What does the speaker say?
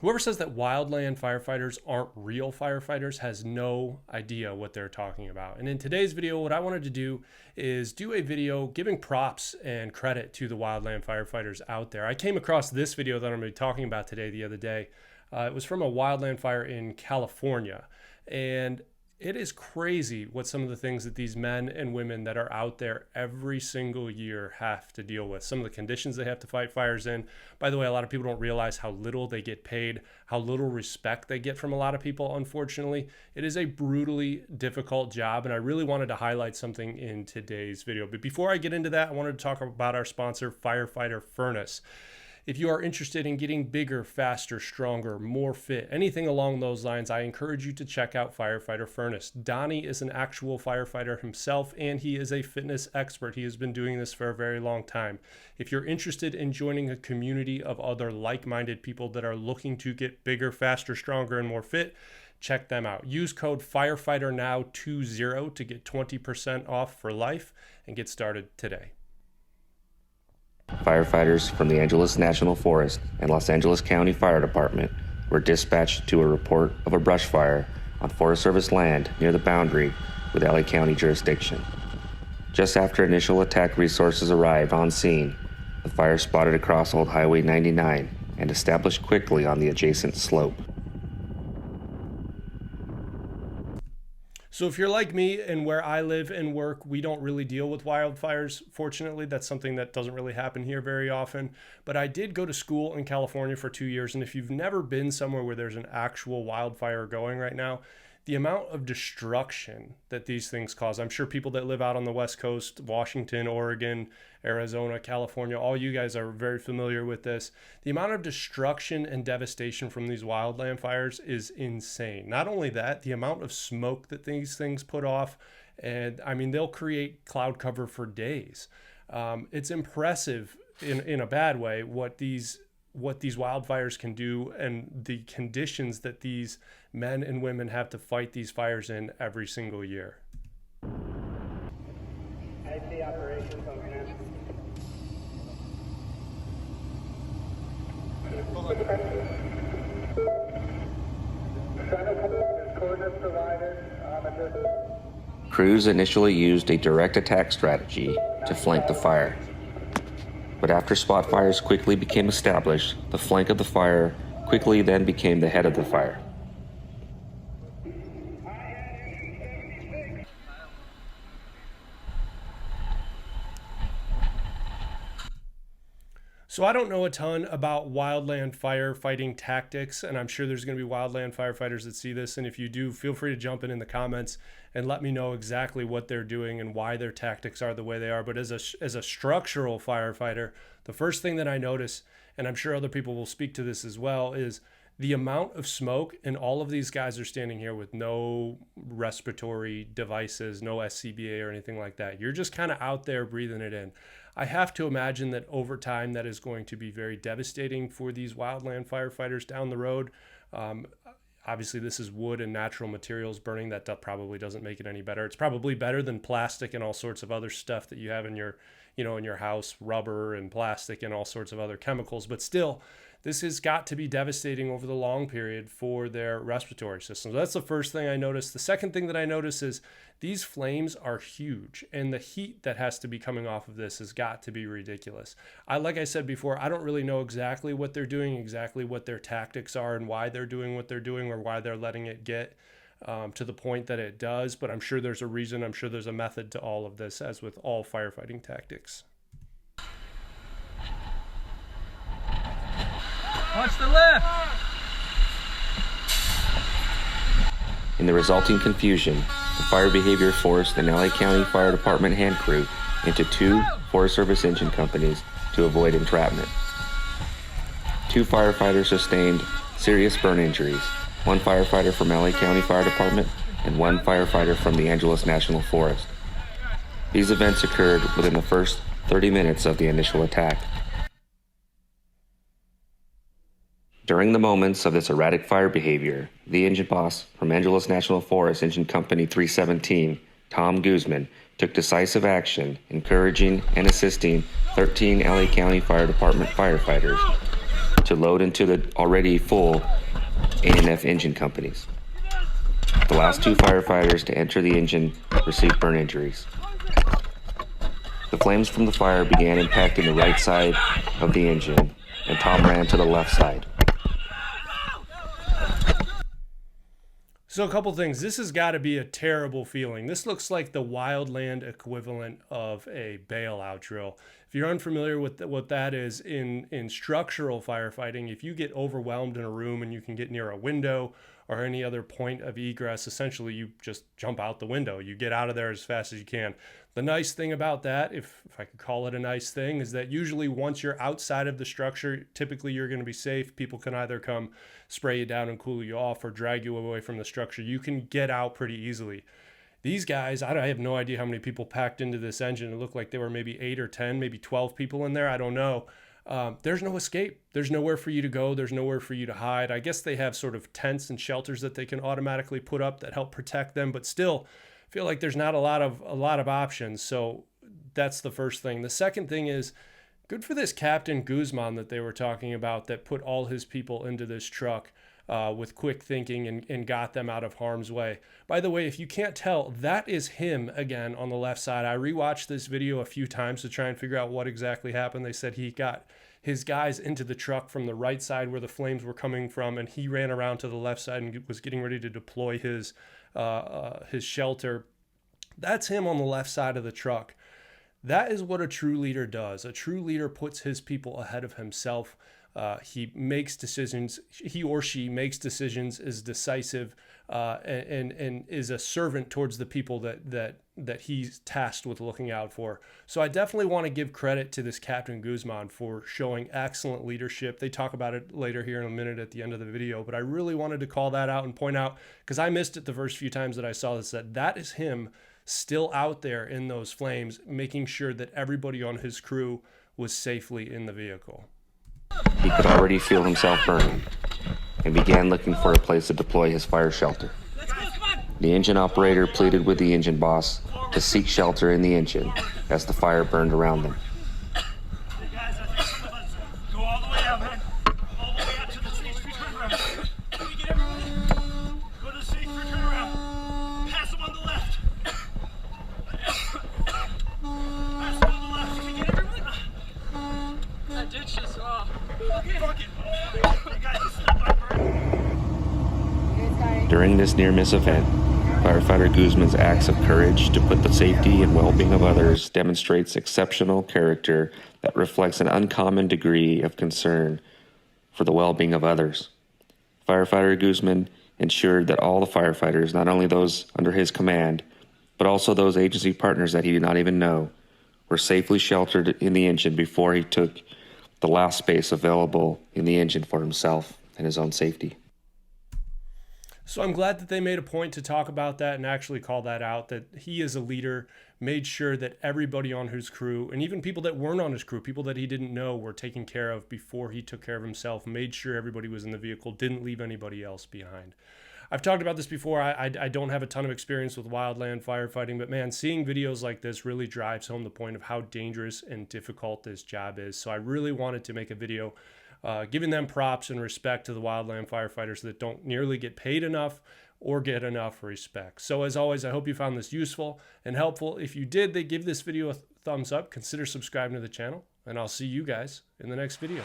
Whoever says that wildland firefighters aren't real firefighters has no idea what they're talking about. And in today's video, what I wanted to do is do a video giving props and credit to the wildland firefighters out there. I came across this video that I'm going to be talking about today the other day. It was from a wildland fire in California. And it is crazy what some of the things that these men and women that are out there every single year have to deal with. Some of the conditions they have to fight fires in. By the way, a lot of people don't realize how little they get paid, how little respect they get from a lot of people, unfortunately. It is a brutally difficult job, and I really wanted to highlight something in today's video. But before I get into that, I wanted to talk about our sponsor, Firefighter Furnace. If you are interested in getting bigger, faster, stronger, more fit, anything along those lines, I encourage you to check out Firefighter Furnace. Donnie is an actual firefighter himself, and he is a fitness expert. He has been doing this for a very long time. If you're interested in joining a community of other like-minded people that are looking to get bigger, faster, stronger, and more fit, check them out. Use code FIREFIGHTERNOW20 to get 20% off for life and get started today. Firefighters from the Angeles National Forest and Los Angeles County Fire Department were dispatched to a report of a brush fire on Forest Service land near the boundary with LA County jurisdiction. Just after initial attack resources arrived on scene, the fire spotted across Old Highway 99 and established quickly on the adjacent slope. So if you're like me and where I live and work, we don't really deal with wildfires. Fortunately, that's something that doesn't really happen here very often. But I did go to school in California for 2 years. And if you've never been somewhere where there's an actual wildfire going right now, the amount of destruction that these things cause. I'm sure people that live out on the West Coast, Washington, Oregon, Arizona, California, all you guys are very familiar with this. The amount of destruction and devastation from these wildland fires is insane. Not only that, the amount of smoke that these things put off, and I mean, they'll create cloud cover for days. It's impressive in a bad way what these wildfires can do and the conditions that these men and women have to fight these fires in every single year. I see operations on command. Coordinates provided. Crews initially used a direct attack strategy to flank the fire. But after spot fires quickly became established, the flank of the fire quickly then became the head of the fire. So I don't know a ton about wildland firefighting tactics, and I'm sure there's going to be wildland firefighters that see this. And if you do, feel free to jump in the comments and let me know exactly what they're doing and why their tactics are the way they are. But as a structural firefighter, the first thing that I notice, and I'm sure other people will speak to this as well, is the amount of smoke. And all of these guys are standing here with no respiratory devices, no SCBA or anything like that. You're just kind of out there breathing it in. I have to imagine that over time that is going to be very devastating for these wildland firefighters down the road. Obviously, this is wood and natural materials burning. That probably doesn't make it any better. It's probably better than plastic and all sorts of other stuff that you have in your, in your house, rubber and plastic and all sorts of other chemicals. But still, this has got to be devastating over the long period for their respiratory systems. That's the first thing I noticed. The second thing that I notice is these flames are huge, and the heat that has to be coming off of this has got to be ridiculous. Like I said before, I don't really know exactly what they're doing, exactly what their tactics are and why they're doing what they're doing or why they're letting it get to the point that it does. But I'm sure there's a reason. I'm sure there's a method to all of this, as with all firefighting tactics. Watch the left! In the resulting confusion, the fire behavior forced an LA County Fire Department hand crew into 2 Forest Service engine companies to avoid entrapment. 2 firefighters sustained serious burn injuries, 1 firefighter from LA County Fire Department and 1 firefighter from the Angeles National Forest. These events occurred within the first 30 minutes of the initial attack. During the moments of this erratic fire behavior, the engine boss from Angeles National Forest Engine Company 317, Tom Guzman, took decisive action, encouraging and assisting 13 LA County Fire Department firefighters to load into the already full A&F engine companies. The last 2 firefighters to enter the engine received burn injuries. The flames from the fire began impacting the right side of the engine, and Tom ran to the left side. So a couple things. This has got to be a terrible feeling. This looks like the Wildland equivalent of a bailout drill. If you're unfamiliar with what that is in structural firefighting, if you get overwhelmed in a room and you can get near a window or any other point of egress, essentially you just jump out the window. You get out of there as fast as you can. The nice thing about that, if I could call it a nice thing, is that usually once you're outside of the structure, typically you're going to be safe. People can either come spray you down and cool you off or drag you away from the structure. You can get out pretty easily. These guys, I have no idea how many people packed into this engine. It looked like there were maybe 8 or 10, maybe 12 people in there. I don't know. There's no escape. There's nowhere for you to go. There's nowhere for you to hide. I guess they have sort of tents and shelters that they can automatically put up that help protect them, but still feel like there's not a lot of options. So that's the first thing. The second thing is good for this Captain Guzman that they were talking about that put all his people into this truck with quick thinking and got them out of harm's way. By the way, if you can't tell, that is him again on the left side. I rewatched this video a few times to try and figure out what exactly happened. They said he got his guys into the truck from the right side where the flames were coming from, and he ran around to the left side and was getting ready to deploy his shelter. That's him on the left side of the truck. That is what a true leader does. A true leader puts his people ahead of himself. He makes decisions. He or she makes decisions, is decisive, and is a servant towards the people that he's tasked with looking out for. So I definitely want to give credit to this Captain Guzman for showing excellent leadership. They talk about it later here in a minute at the end of the video, but I really wanted to call that out and point out, because I missed it the first few times that I saw this, that is him still out there in those flames, making sure that everybody on his crew was safely in the vehicle. He could already feel himself burning and began looking for a place to deploy his fire shelter. The engine operator pleaded with the engine boss to seek shelter in the engine as the fire burned around them. Hey guys, I think some of us go all the way out, man. All the way out to the stage 3 turnaround. Can we get everyone? Go to the stage 3 turnaround. Pass them on the left. Pass them on the left. Can we get everyone? That ditch is okay. Fuck it. Hey guys, this is not my burn. During this near-miss event, firefighter Guzman's acts of courage to put the safety and well-being of others demonstrates exceptional character that reflects an uncommon degree of concern for the well-being of others. Firefighter Guzman ensured that all the firefighters, not only those under his command, but also those agency partners that he did not even know, were safely sheltered in the engine before he took the last space available in the engine for himself and his own safety. So I'm glad that they made a point to talk about that and actually call that out, that he as a leader made sure that everybody on his crew, and even people that weren't on his crew, people that he didn't know, were taken care of before he took care of himself, made sure everybody was in the vehicle, didn't leave anybody else behind. I've talked about this before. I don't have a ton of experience with wildland firefighting, but man, seeing videos like this really drives home the point of how dangerous and difficult this job is. So I really wanted to make a video giving them props and respect to the wildland firefighters that don't nearly get paid enough or get enough respect. So as always, I hope you found this useful and helpful. If you did, then give this video a thumbs up, consider subscribing to the channel, and I'll see you guys in the next video.